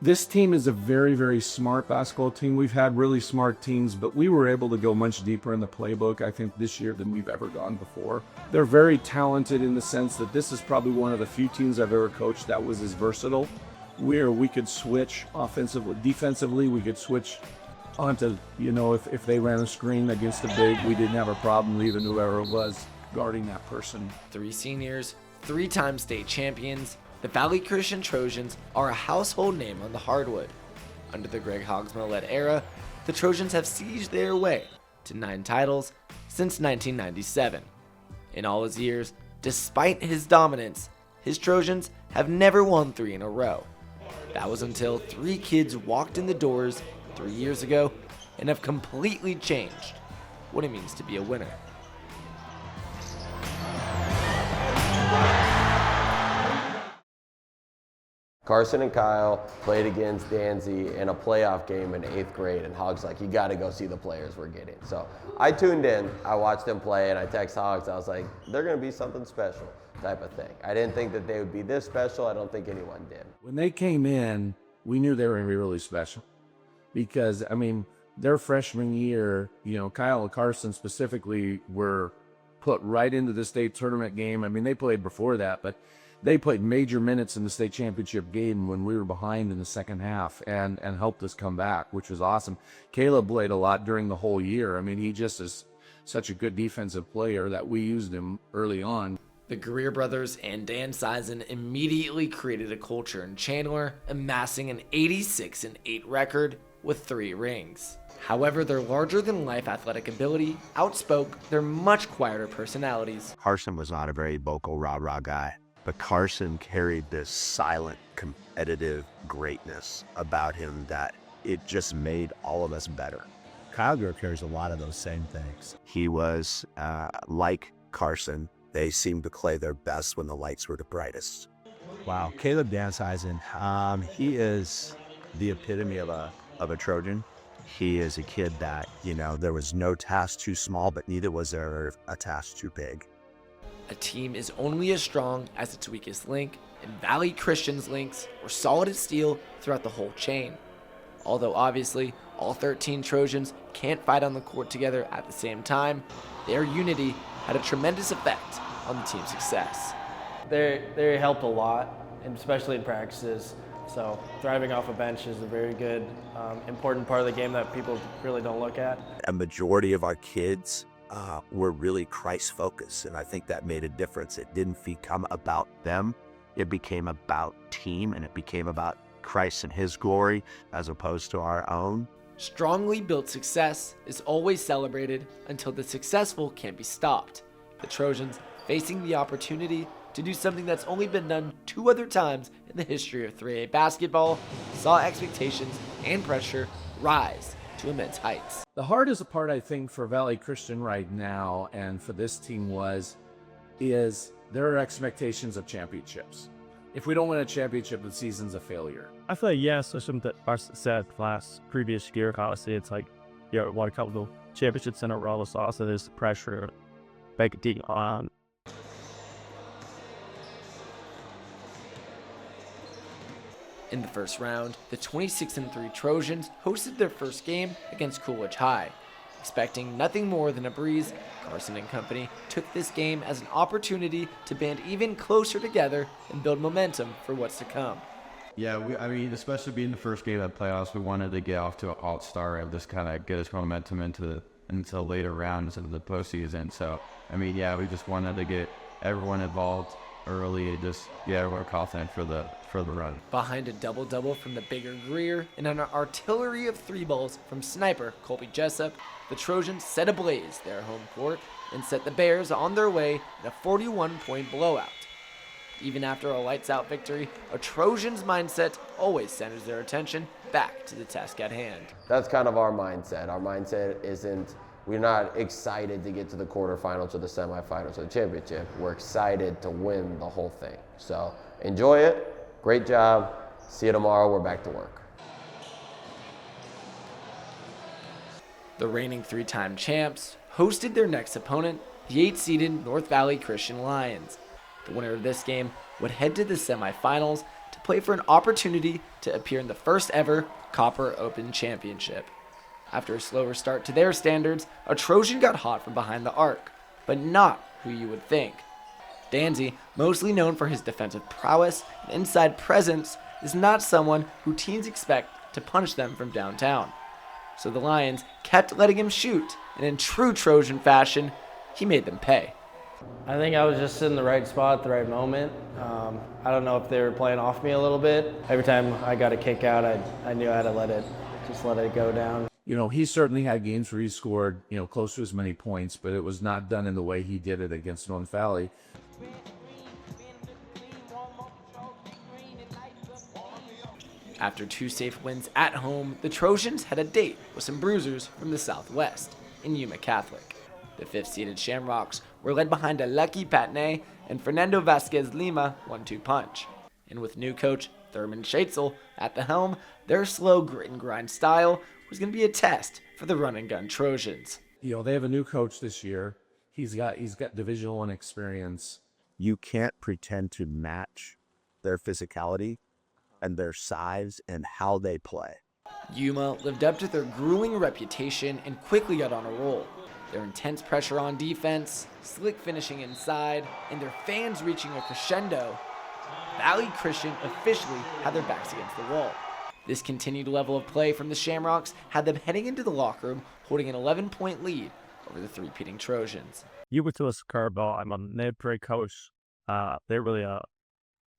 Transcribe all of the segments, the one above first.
This team is a very, very smart basketball team. We've had really smart teams, but we were able to go much deeper in the playbook, I think, this year than we've ever gone before. They're very talented in the sense that this is probably one of the few teams I've ever coached that was as versatile, where we could switch offensively, defensively, we could switch onto, if they ran a screen against a big, we didn't have a problem leaving whoever it was guarding that person. 3 seniors, 3-time state champions, the Valley Christian Trojans are a household name on the hardwood. Under the Greg Haagsma-led era, the Trojans have sieged their way to 9 titles since 1997. In all his years, despite his dominance, his Trojans have never won 3 in a row. That was until 3 kids walked in the doors 3 years ago and have completely changed what it means to be a winner. Carson and Kyle played against Danzeisen in a playoff game in 8th grade, and Hog's like, you got to go see the players we're getting. So I tuned in, I watched them play, and I text Hogs. I was like, they're going to be something special type of thing. I didn't think that they would be this special. I don't think anyone did. When they came in, we knew they were going to be really special because, their freshman year, Kyle and Carson specifically were put right into the state tournament game. They played before that, but they played major minutes in the state championship game when we were behind in the second half and helped us come back, which was awesome. Caleb played a lot during the whole year. He just is such a good defensive player that we used him early on. The Grier brothers and Danzeisen immediately created a culture in Chandler, amassing an 86-8 record with 3 rings. However, their larger-than-life athletic ability outspoke their much quieter personalities. Carson was not a very vocal rah-rah guy. But Carson carried this silent, competitive greatness about him that it just made all of us better. Kyle Grier carries a lot of those same things. He was like Carson. They seemed to play their best when the lights were the brightest. Wow, Caleb Danzeisen, he is the epitome of a Trojan. He is a kid that, there was no task too small, but neither was there a task too big. A team is only as strong as its weakest link, and Valley Christian's links were solid as steel throughout the whole chain. Although obviously, all 13 Trojans can't fight on the court together at the same time, their unity had a tremendous effect on the team's success. They helped a lot, and especially in practices. So thriving off a bench is a very good, important part of the game that people really don't look at. A majority of our kids were really Christ-focused, and I think that made a difference. It didn't become about them. It became about team, and it became about Christ and his glory as opposed to our own. Strongly built success is always celebrated until the successful can't be stopped. The Trojans, facing the opportunity to do something that's only been done 2 other times in the history of 3A basketball, saw expectations and pressure rise to immense heights. The hardest part, I think, for Valley Christian right now and for this team is there are expectations of championships. If we don't win a championship, the season's a failure. I feel like, yes, as something that Carson said last previous year, obviously it's like, won a couple of championships in a row, so also there's the pressure back deep on. In the first round, the 26-3 Trojans hosted their first game against Coolidge High. Expecting nothing more than a breeze, Carson and company took this game as an opportunity to band even closer together and build momentum for what's to come. Yeah, especially being the first game of the playoffs, we wanted to get off to an alt-star and just kind of get us momentum into later rounds of the postseason. So, we just wanted to get everyone involved early and we're confident for the run. Behind a double-double from the bigger Grier and an artillery of 3 balls from sniper Colby Jessup, the Trojans set ablaze their home court and set the Bears on their way in a 41-point blowout. Even after a lights-out victory, a Trojans mindset always centers their attention back to the task at hand. That's kind of our mindset. Our mindset isn't, we're not excited to get to the quarterfinals or the semifinals or the championship. We're excited to win the whole thing. So enjoy it. Great job. See you tomorrow. We're back to work. The reigning 3-time champs hosted their next opponent, the 8-seeded North Valley Christian Lions. The winner of this game would head to the semifinals, to play for an opportunity to appear in the first ever Copper Open Championship. After a slower start to their standards, a Trojan got hot from behind the arc, but not who you would think. Danzy, mostly known for his defensive prowess and inside presence, is not someone who teams expect to punish them from downtown. So the Lions kept letting him shoot, and in true Trojan fashion, he made them pay. I think I was just in the right spot at the right moment. I don't know if they were playing off me a little bit. Every time I got a kick out, I knew I had to let it go down. You know, he certainly had games where he scored, close to as many points, but it was not done in the way he did it against North Valley. After 2 safe wins at home, the Trojans had a date with some bruisers from the Southwest in Yuma Catholic. The 5th-seeded Shamrocks were led behind a Lucky Patnay and Fernando Vasquez Lima 1-2 punch. And with new coach Thurman Schatzel at the helm, their slow grit and grind style was going to be a test for the run-and-gun Trojans. They have a new coach this year. He's got Division I experience. You can't pretend to match their physicality and their size and how they play. Yuma lived up to their grueling reputation and quickly got on a roll. Their intense pressure on defense, slick finishing inside, and their fans reaching a crescendo, Valley Christian officially had their backs against the wall. This continued level of play from the Shamrocks had them heading into the locker room holding an 11-point lead over the three-peating Trojans. You were to us curveball. I'm on their great coach. They really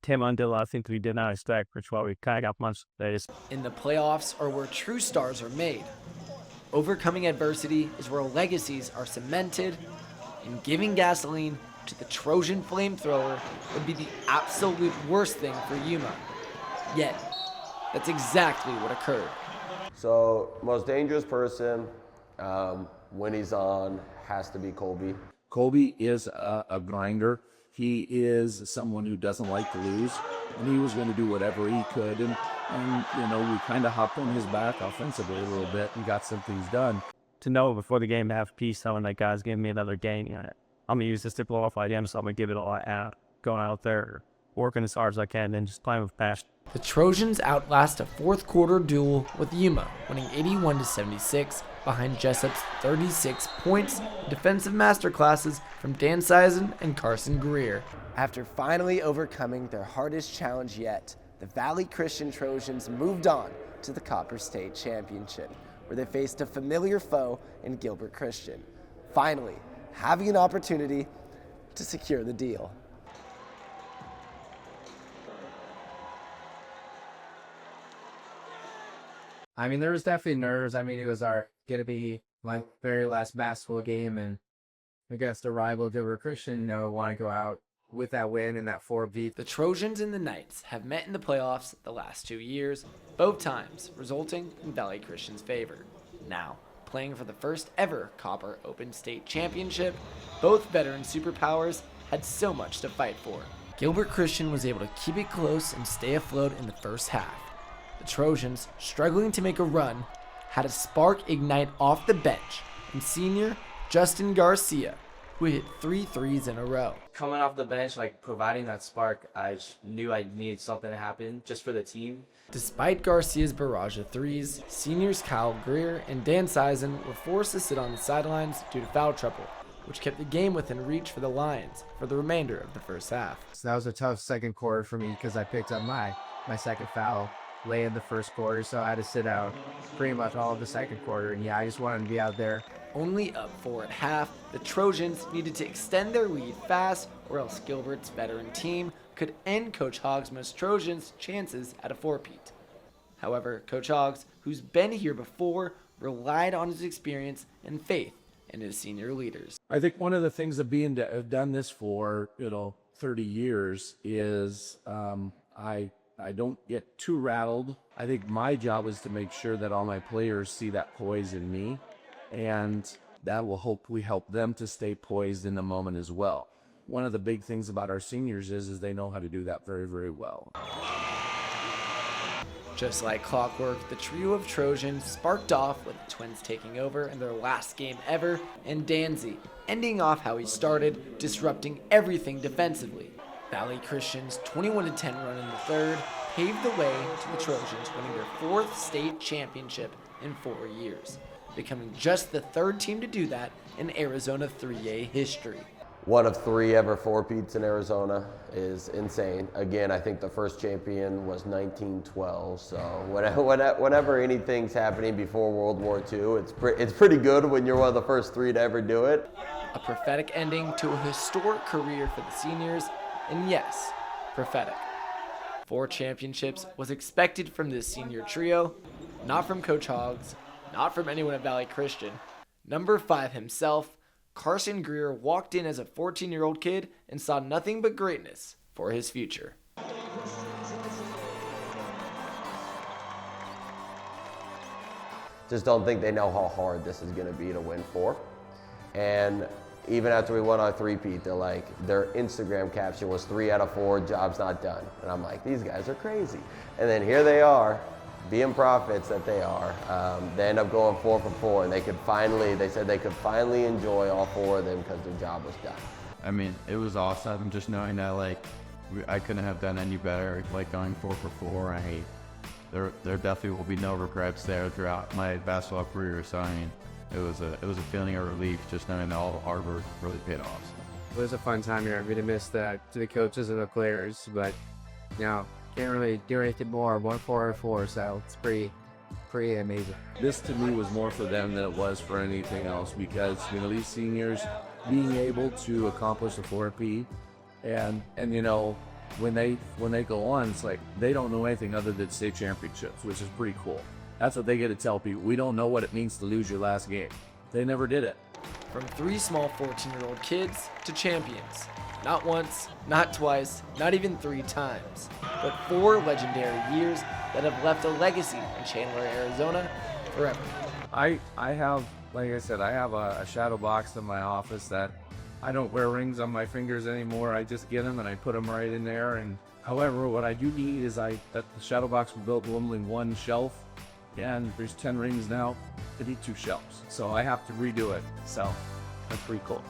Tim did a lot of things we did not expect, which why we kind of got much days. In the playoffs are where true stars are made. Overcoming adversity is where legacies are cemented, and giving gasoline to the Trojan flamethrower would be the absolute worst thing for Yuma. Yet, that's exactly what occurred. So, most dangerous person when he's on has to be Colby. Colby is a grinder. He is someone who doesn't like to lose, and he was going to do whatever he could. And we kind of hopped on his back offensively a little bit and got some things done. To know before the game to have peace, telling that guy's giving me another game, I'm going to use this to blow off IDM, so I'm going to give it all I have. Going out there, working as hard as I can, and just playing with passion. The Trojans outlast a fourth quarter duel with Yuma, winning 81-76 behind Jessup's 36 points and defensive masterclasses from Danzeisen and Carson Grier. After finally overcoming their hardest challenge yet, the Valley Christian Trojans moved on to the Copper State Championship, where they faced a familiar foe in Gilbert Christian, finally having an opportunity to secure the deal. I mean, there was definitely nerves. I mean, it was going to be my very last basketball game, and against a rival, Gilbert Christian, want to go out with that win and that 4-beat. The Trojans and the Knights have met in the playoffs the last 2 years, both times resulting in Valley Christian's favor. Now, playing for the first ever Copper Open State Championship, both veteran superpowers had so much to fight for. Gilbert Christian was able to keep it close and stay afloat in the first half. The Trojans, struggling to make a run, had a spark ignite off the bench, and senior Justin Garcia, who hit 3 threes in a row. Coming off the bench, providing that spark, I knew I needed something to happen just for the team. Despite Garcia's barrage of threes, seniors Kyle Grier and Danzeisen were forced to sit on the sidelines due to foul trouble, which kept the game within reach for the Lions for the remainder of the first half. So that was a tough second quarter for me because I picked up my second foul late in the first quarter, so I had to sit out pretty much all of the second quarter, and I just wanted to be out there. Only up 4 at half, the Trojans needed to extend their lead fast, or else Gilbert's veteran team could end Coach Haagsma's Trojans' chances at a 4-peat. However, Coach Haags, who's been here before, relied on his experience and faith in his senior leaders. I think one of the things of being done this for 30 years is I don't get too rattled. I think my job is to make sure that all my players see that poise in me, and that will hopefully help them to stay poised in the moment as well. One of the big things about our seniors is they know how to do that very, very well. Just like clockwork, the trio of Trojans sparked off with the Twins taking over in their last game ever, and Danzy ending off how he started, disrupting everything defensively. Valley Christian's 21-10 run in the third paved the way to the Trojans winning their 4th state championship in 4 years, becoming just the 3rd team to do that in Arizona 3A history. One of 3 ever 4-peats in Arizona is insane. Again, I think the first champion was 1912. So whenever anything's happening before World War II, it's pretty good when you're one of the first 3 to ever do it. A prophetic ending to a historic career for the seniors, and yes, prophetic. 4 championships was expected from this senior trio, not from Coach Haags, not from anyone at Valley Christian. Number 5 himself, Carson Grier, walked in as a 14-year-old kid and saw nothing but greatness for his future. Just don't think they know how hard this is going to be to win 4. And even after we won our 3-peat, they're like, their Instagram caption was 3 out of 4, job's not done. And I'm like, these guys are crazy. And then here they are, being prophets that they are. They end up going 4 for 4, and they said they could finally enjoy all 4 of them because their job was done. I mean, it was awesome just knowing that, like, I couldn't have done any better, like, going 4 for 4. There definitely will be no regrets there throughout my basketball career. So, I mean, it was a feeling of relief just knowing that all the hard work really paid off. It was a fun time here. I'm going to miss that to the coaches and the players, but, you know, can't really do anything more. 1-4-4, so it's pretty amazing. This to me was more for them than it was for anything else, because these seniors being able to accomplish the 4P, and when they go on, it's like they don't know anything other than state championships, which is pretty cool. That's what they get to tell people. We don't know what it means to lose your last game. They never did it. From 3 small 14-year-old kids to champions. Not once, not twice, not even 3 times, but 4 legendary years that have left a legacy in Chandler, Arizona forever. I have, like I said, I have a shadow box in my office that I don't wear rings on my fingers anymore. I just get them and I put them right in there. And however, what I do need is that the shadow box was built with only 1 shelf, and there's 10 rings now. I need 2 shelves, so I have to redo it. So that's pretty cool.